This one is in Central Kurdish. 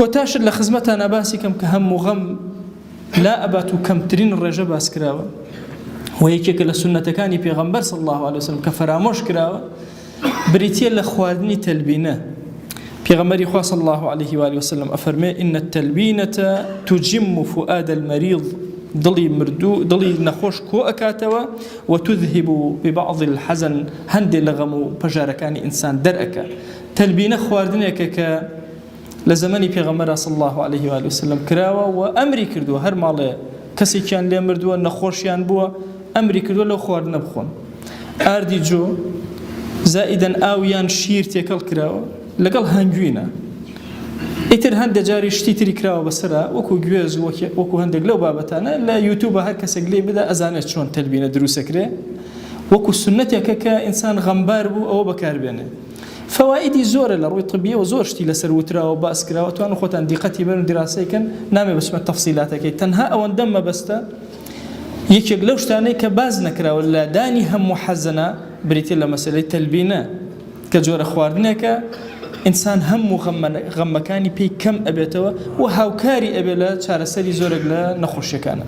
كۆتاشت لە خزمەتانە باسی کەم کە هەموو غەم لا ئەبات و کەمترین ڕێژە باس کراوە و یەکێکە لە سونەتەکانی پێغەمبەر صلی الله عليه وسلم کە فرامۆش کراوە بریتیە لە خواردنی تەلبینە. پێغەمبەری خوا صلی الله عليه وآله وسلم ئەفەرمێ إن التلبينة تجم فؤاد المريض، دڵی مردوو دڵی نەخۆش کۆ ئەکاتەوە و تذهب ببعض الحزن، هەندێک لە غەم و پەژارەکانی ئینسان دەرئەکە. تەلبینە خواردنێکە کە لە زەمەنی پێغەمبەر صلی الله عليه وآله وسلم کراوە و ئەمری کردووە هەر ماڵێ کەسێکیان لێ مردووە نەخۆشیان بووە ئەمری کردووە لەو خواردنە بخۆن. ئاردی جۆ زائیدەن ئاویان شیر تێکەڵ کراوە لەگەڵ هەنگوینە. ئیتر هەندێک جاری شتی تری کراوە بەسەرا وەکو گوێز وەکو هەندێک لەو بابەتانە لە یوتیوبە هەر کەسێک لێ بدا ئەزانێت چۆن تەلبینە دروستەکرێ وەکو سنەتێکە کە ئینسان غەمبار بوو ئەوە بەکاربێنێ. فەوائیدی زۆرە لە ڕووی طبیە و زۆر شتی لەسەر وتراوە باس کراوە، توانن خۆتان دیقەتی بەرن دیراسەیکەن، نامێ بچمە تەفسیلاتەکەی، تەنها ئەوەندە مەبەستە یەکێک لەو شتانەی کە باز نەکراوە لە دانی هەموو حەزەنە بریتێ لە مەسەلەی تەلبینە کە جۆرە خواردنێکە ئینسان هەموو غەمەکانی پێی کەم ئەبێتەوە و هاوکاری ئەبێ لە چارەسەری زۆرێک لە نەخۆشیەکانە.